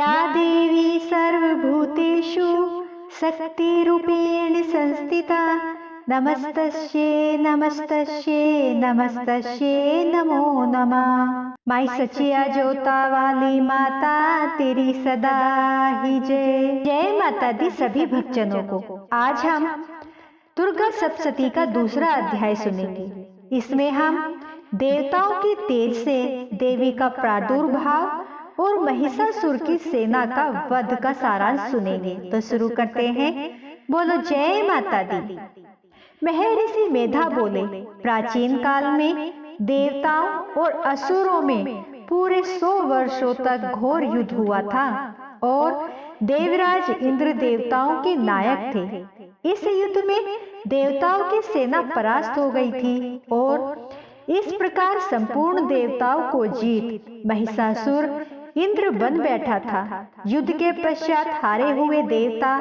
या देवी सर्वभूतेषु शक्तिरूपेण संस्थिता नमस्तस्यै नमस्तस्यै नमस्तस्यै नमो नमः। माई सचिया जोता वाली माता तेरी सदा ही जय। जय माता दी सभी भक्तजनों को। आज हम दुर्गा सप्तशती का दूसरा अध्याय सुनेंगे। इसमें हम देवताओं के तेज से देवी का प्रादुर्भाव और महिषासुर की सेना का वध का सारांश सुनेंगे। तो शुरू करते हैं। बोलो जय माता दी। महर्षि मेधा बोले, प्राचीन काल में देवताओं और असुरों में पूरे 100 वर्षों तक घोर युद्ध हुआ था और देवराज इंद्र देवताओं के नायक थे। इस युद्ध में देवताओं की सेना परास्त हो गई थी और इस प्रकार संपूर्ण देवताओं को जीत महिषासुर इंद्र बन बैठा था। युद्ध के पश्चात हारे हुए देवता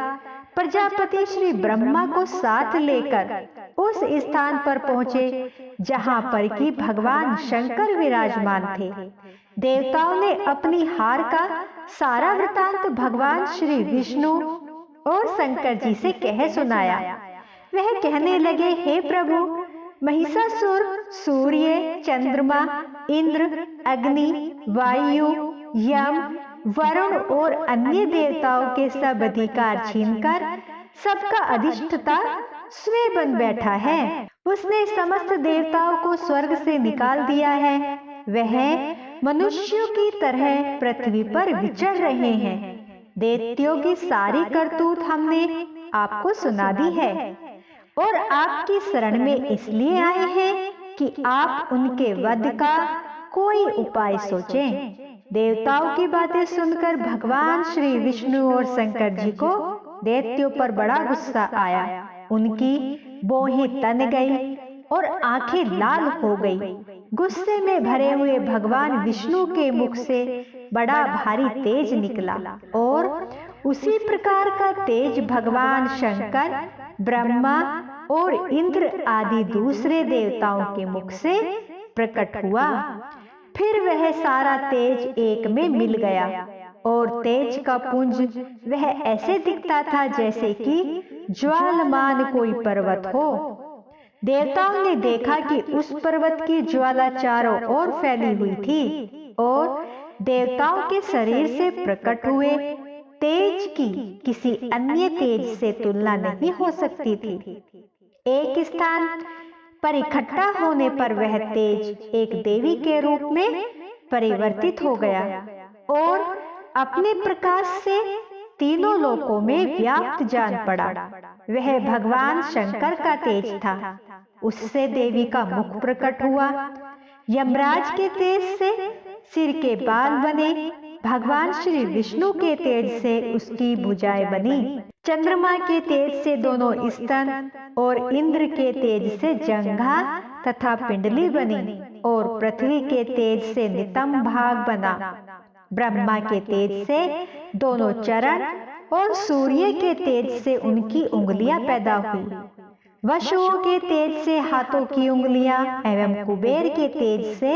प्रजापति श्री ब्रह्मा को साथ लेकर उस स्थान पर पहुंचे जहां पर कि भगवान शंकर विराजमान थे। देवताओं ने अपनी हार का सारा वृतांत भगवान श्री विष्णु और शंकर जी से कह सुनाया। वह कहने लगे, हे प्रभु, महिषासुर सूर्य, चंद्रमा, इंद्र, अग्नि, वायु, यम, वरुण और अन्य देवताओं के सब अधिकार छीनकर सबका अधिष्ठता स्वयं बन बैठा है। उसने समस्त देवताओं को स्वर्ग से निकाल दिया है। वह मनुष्यों की तरह पृथ्वी पर विचर रहे हैं। दैत्यों की सारी करतूत हमने आपको सुना दी है और आपकी शरण में इसलिए आए हैं कि आप उनके वध का कोई उपाय सोचें। देवताओं की बातें सुनकर भगवान श्री विष्णु और शंकर जी को दैत्यों पर बड़ा गुस्सा आया। उनकी भौहें तन गई और आंखें लाल हो गई। गुस्से में भरे हुए भगवान विष्णु के मुख से बड़ा भारी तेज निकला और उसी प्रकार का तेज भगवान शंकर, ब्रह्मा और इंद्र आदि दूसरे देवताओं के मुख से प्रकट हुआ। फिर वह सारा तेज एक में मिल गया और तेज का पुंज वह ऐसे दिखता था जैसे कि ज्वालमान कोई पर्वत हो। देवताओं ने देखा कि उस पर्वत की ज्वाला चारों ओर फैली हुई थी और देवताओं के शरीर से प्रकट हुए तेज की किसी अन्य तेज से तुलना नहीं हो सकती थी। एक स्थान पर इकट्ठा होने पर वह तेज एक देवी के रूप में परिवर्तित हो गया और अपने प्रकाश से तीनों लोकों में व्याप्त जान पड़ा। वह भगवान शंकर का तेज था। उससे देवी का मुख प्रकट हुआ। यमराज के तेज से सिर के बाल बने। भगवान श्री विष्णु के तेज से उसकी भुजाएं बनी। चंद्रमा के तेज से दोनों स्तन और इंद्र के तेज से जंघा तथा पिंडली बनी और पृथ्वी के तेज से नितंब भाग बना। ब्रह्मा के तेज से दोनों चरण और सूर्य के तेज से उनकी उंगलियां पैदा हुई। वसुओं के तेज से हाथों की उंगलियां एवं कुबेर के तेज से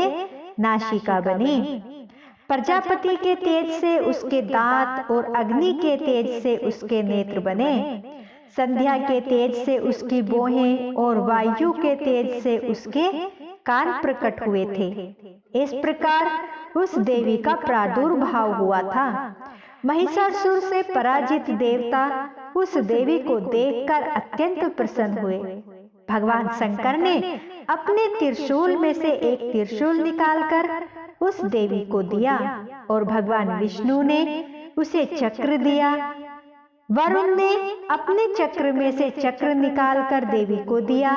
नासिका बनी। प्रजापति के तेज से उसके दांत और अग्नि के तेज से उसके नेत्र बने। संध्या के तेज से उसकी भौहें और वायु के तेज से उसके कान प्रकट हुए थे। इस प्रकार उस देवी का प्रादुर्भाव हुआ था। महिषासुर से पराजित देवता उस देवी को देखकर अत्यंत प्रसन्न हुए। भगवान शंकर ने अपने त्रिशूल में से एक त्रिशूल निकालकर उस देवी को दिया और भगवान विष्णु ने उसे चक्र दिया। वरुण ने अपने चक्र में से चक्र निकालकर देवी को दिया।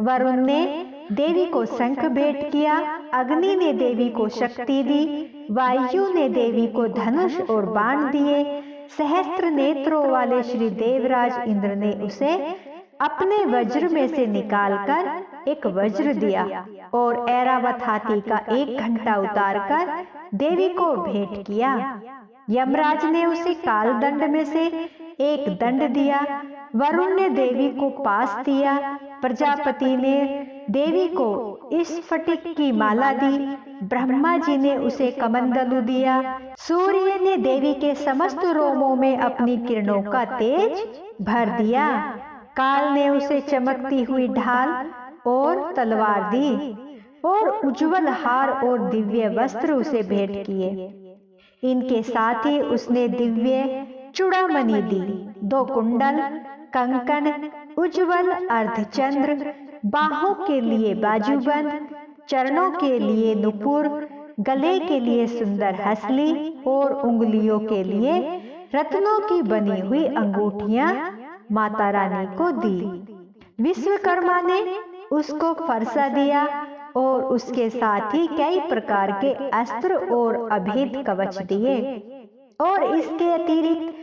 वरुण ने देवी को शंख भेंट किया। अग्नि ने देवी को शक्ति दी। वायु ने देवी को धनुष और बाण दिए। सहस्त्र नेत्रों वाले श्री देवराज इंद्र ने उसे अपने वज्र में से निकालकर एक वज्र दिया और ऐरावत हाथी का एक घंटा उतारकर देवी को भेंट किया। यमराज ने उसे काल दंड में से एक दंड दिया। वरुण ने देवी को पास दिया। प्रजापति ने देवी को इस स्फटिक की माला दी। ब्रह्मा जी ने उसे कमंडलू दिया। सूर्य ने देवी के समस्त रोमों में अपनी किरणों का तेज भर दिया। काल ने उसे चमकती हुई ढाल और तलवार दी और उज्जवल हार और दिव्य वस्त्र उसे भेंट किए। इनके साथ ही उसने दिव्य चूड़ामणि दी, 2 कुंडल, कंकन, उज्जवल अर्धचंद्र, बाहों के लिए बाजूबंद, चरणों के लिए नुपुर, गले के लिए सुंदर हसली और उंगलियों के लिए रत्नों की बनी हुई अंगूठियां माता रानी को दी। विश्वकर्मा ने उसको फरसा दिया और उसके साथ ही कई प्रकार के अस्त्र और अभेद कवच दिए। और इसके अतिरिक्त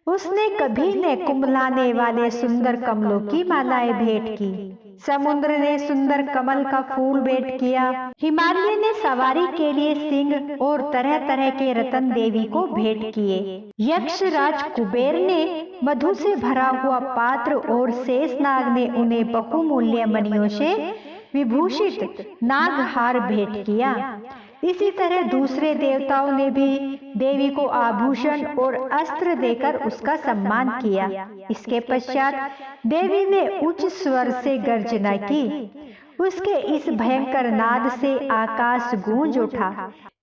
उसने कभी न कुंभलाने वाले सुंदर कमलों की मालाएं भेंट की। समुद्र ने सुंदर कमल का फूल भेंट किया। हिमालय ने सवारी के लिए सिंह और तरह तरह के रतन देवी को भेंट किए। यक्षराज कुबेर ने मधु से भरा हुआ पात्र और शेषनाग ने उन्हें बहुमूल्य मणियों से विभूषित नागहार भेंट किया। इसी तरह दूसरे देवताओं ने भी देवी को आभूषण और अस्त्र देकर उसका सम्मान किया। इसके पश्चात देवी ने उच्च स्वर से गर्जना की। उसके इस भयंकर नाद से आकाश गूंज उठा।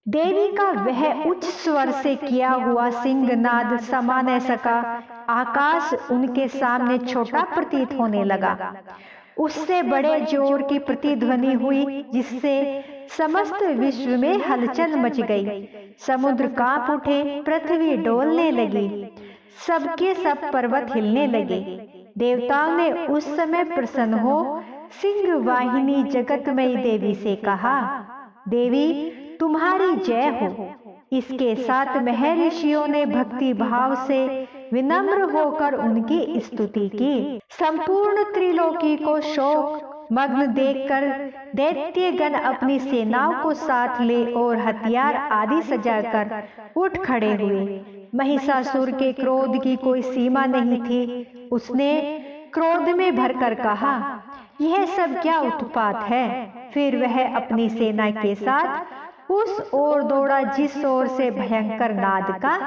देवी का वह उच्च स्वर से किया हुआ सिंहनाद समा न सका। आकाश उनके सामने छोटा प्रतीत होने लगा। उससे बड़े जोर की प्रतिध्वनि हुई, जिससे समस्त विश्व में हलचल मच गई। समुद्र कांप उठे, पृथ्वी डोलने लगी, सबके सब पर्वत हिलने लगे। देवताओं ने उस समय प्रसन्न हो सिंह वाहिनी जगतमयी देवी से कहा, देवी तुम्हारी जय हो। इसके साथ महर्षियों ने भक्ति भाव से विनम्र होकर उनकी स्तुति की। संपूर्ण त्रिलोकी को शोक मग्न देखकर दैत्यगण अपनी सेनाओं को साथ ले और हथियार आदि सजाकर उठ खड़े हुए। महिषासुर के क्रोध की कोई सीमा नहीं थी। उसने क्रोध में भरकर कहा, यह सब क्या उत्पात है। फिर वह अपनी सेना के साथ उस ओर दौड़ा जिस ओर से भयंकर नाद का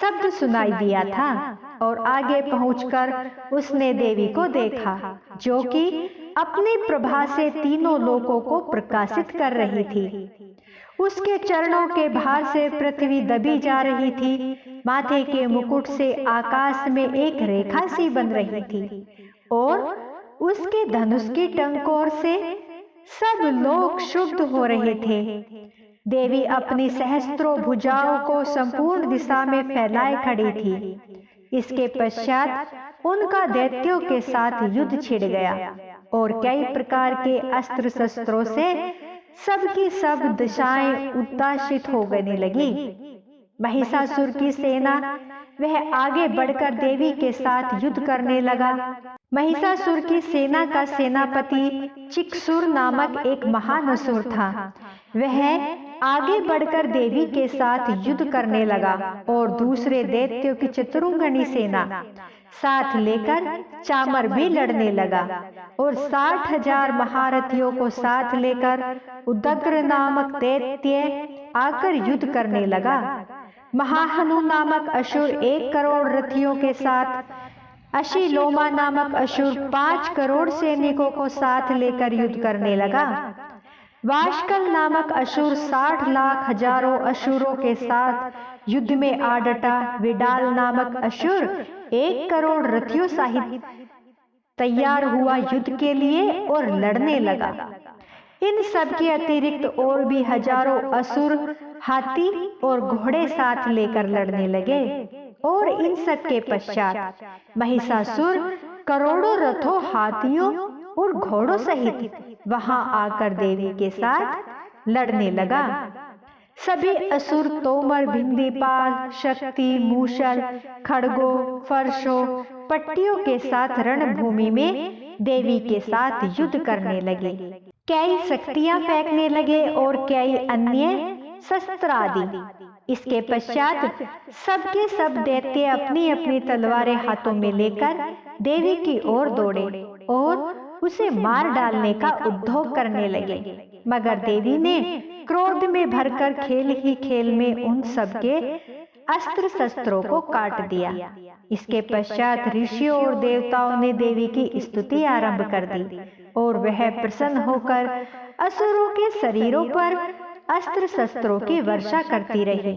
शब्द सुनाई दिया था, और आगे पहुंचकर उसने देवी को देखा, जो कि अपनी प्रभा से तीनों लोकों को प्रकाशित कर रही थी। उसके चरणों के भार से पृथ्वी दबी जा रही थी। माथे के मुकुट से आकाश में एक रेखा सी बन रही थी और उसके धनुष की टंकोर से सब लोग शुद्ध हो रहे थे। देवी अपनी सहस्त्रों भुजाओं को संपूर्ण दिशा में फैलाए खड़ी थी। इसके पश्चात उनका दैत्यों के साथ युद्ध छिड़ गया और कई प्रकार के अस्त्र शस्त्रों से सबकी सब दिशाएं उद्दाशित हो गने लगी। महिषासुर की सेना वह आगे बढ़कर देवी के साथ युद्ध करने लगा। महिषासुर की सेना का सेनापति चिक्सुर नामक एक महान असुर था। वह आगे बढ़कर देवी के साथ युद्ध करने लगा और दूसरे दैत्यों की चतुरंगनी सेना साथ लेकर चामर भी लड़ने लगा और 60,000 महारथियों को साथ लेकर उदग्र नामक दैत्य आकर युद्ध करने लगा। महाहनु नामक असुर 1 करोड़ रथियों के साथ, अशिलोमा नामक असुर 5 करोड़ सैनिकों को साथ लेकर युद्ध करने लगा। वाशकल नामक असुर 60 लाख हजारों असुरों के साथ युद्ध में आ डटा। विडाल नामक असुर 1 करोड़ रथियों सहित तैयार हुआ युद्ध के लिए और लड़ने लगा। इन सब के अतिरिक्त और भी हजारों असुर हाथी और घोड़े साथ लेकर लड़ने लगे। और इन सब के पश्चात महिषासुर करोड़ों रथों, हाथियों और घोड़ों सहित वहां आकर देवी के साथ लड़ने लगा। सभी असुर तोमर, भिंदीपाल, शक्ति, मूषल, खड़गों, फरसों, पट्टियों के साथ रणभूमि में देवी के साथ युद्ध करने लगे। कई शक्तियां फेंकने लगे और कई अन्य शस्त्र आदि। इसके पश्चात सबके सब दैत्य अपनी अपनी तलवारें हाथों में लेकर देवी की ओर दौड़े और उसे मार डालने का उद्योग करने लगे। मगर देवी ने क्रोध में भरकर खेल ही खेल में उन सबके अस्त्र शस्त्रों को काट दिया। इसके पश्चात ऋषियों और देवताओं ने देवी की स्तुति आरंभ कर दी और वह प्रसन्न होकर असुरों के शरीरों पर अस्त्र शस्त्रों की वर्षा करती रही।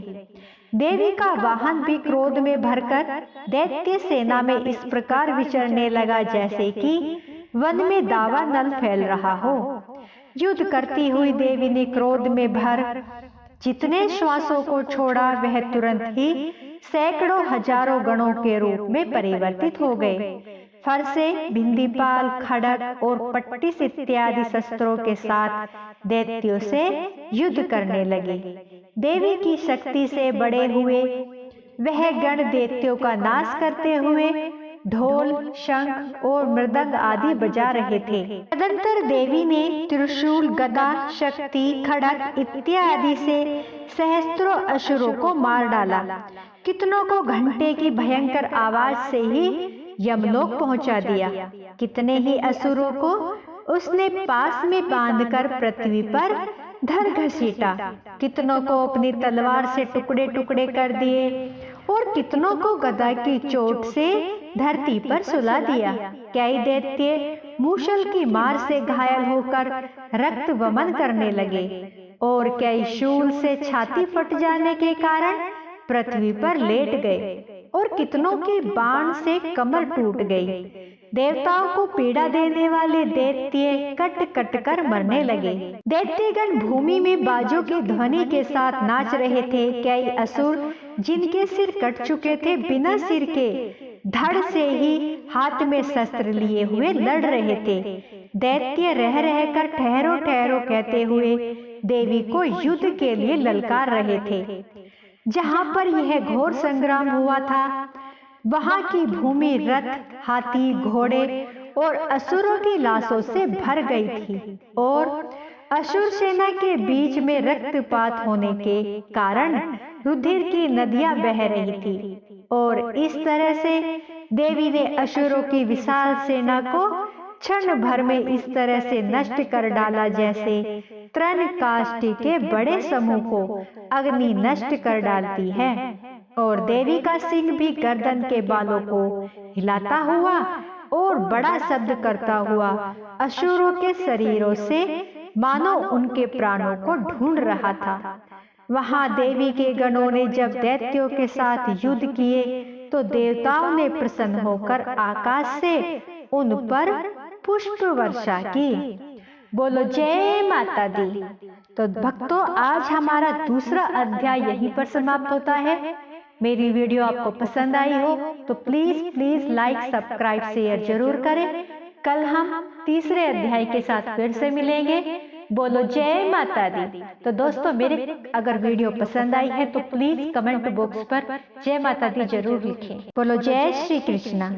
देवी का वाहन भी क्रोध में भरकर दैत्य सेना में इस प्रकार विचरने लगा जैसे कि वन में दावा नल फैल रहा हो। युद्ध करती हुई देवी ने क्रोध में भर जितने श्वासों को छोड़ा वह तुरंत ही सैकड़ों हजारों गणों के रूप में परिवर्तित हो गए। फरसे, भिंदीपाल, खड़ग और पट्टिस इत्यादि शस्त्रों के साथ दैत्यों से युद्ध करने लगे। देवी की शक्ति से बड़े हुए वह गण दैत्यों का नाश करते हुए ढोल, शंख और मृदंग आदि बजा रहे थे। तदंतर देवी ने त्रिशूल, गदा, शक्ति, खड़ग इत्यादि से सहस्त्रों असुरों को मार डाला। कितनों को घंटे की भयंकर आवाज से ही यमलोक पहुंचा दिया। कितने ही असुरों को उसने पास में बांधकर पृथ्वी पर धर घसीटा। कितनों को अपनी तलवार से टुकड़े टुकड़े कर दिए और कितनों को गदा की चोट से धरती पर सुला दिया। कई दैत्य मूषल की मार से घायल होकर रक्त वमन करने लगे और कई शूल से छाती फट जाने के कारण पृथ्वी पर लेट गए और कितनों के बाण से कमर टूट गई। देवताओं को पीड़ा देने वाले दैत्य कट कट कर मरने लगे। दैत्यगण भूमि में बाजों की ध्वनि के साथ नाच रहे थे। कई असुर जिनके सिर कट चुके थे बिना सिर के धड़ से ही हाथ में शस्त्र लिए हुए लड़ रहे थे। दैत्य रह रहकर ठहरो ठहरो कहते हुए देवी को युद्ध के लिए ललकार रहे थे। जहाँ पर यह घोर संग्राम हुआ था वहां की भूमि रथ, हाथी, घोड़े और असुरों की लाशों से भर गई थी और असुर सेना के बीच में रक्तपात होने के कारण रुधिर की नदियां बह रही थी और इस तरह से देवी ने असुरों की विशाल सेना को क्षण भर में इस तरह से नष्ट कर डाला जैसे तृण काष्ठ के बड़े समूह को अग्नि नष्ट कर डालती है। और देवी का सिंह भी गर्दन के बालों को हिलाता हुआ और बड़ा शब्द करता हुआ असुरों के शरीरों से मानो उनके प्राणों को ढूंढ रहा था। वहां देवी के गणों ने जब दैत्यों के साथ युद्ध किए तो देवताओं ने प्रसन्न होकर आकाश से उन पर पुष्प वर्षा की। बोलो जय माता दी। तो भक्तों, आज हमारा दूसरा अध्याय यहीं पर समाप्त होता है। मेरी वीडियो आपको पसंद आई हो तो प्लीज लाइक, सब्सक्राइब, शेयर जरूर करें। कल हम तीसरे अध्याय के साथ फिर से मिलेंगे। बोलो जय माता दी। तो दोस्तों, मेरे अगर वीडियो पसंद आई है तो प्लीज कमेंट बॉक्स पर जय माता दी जरूर लिखें। बोलो जय श्री कृष्णा।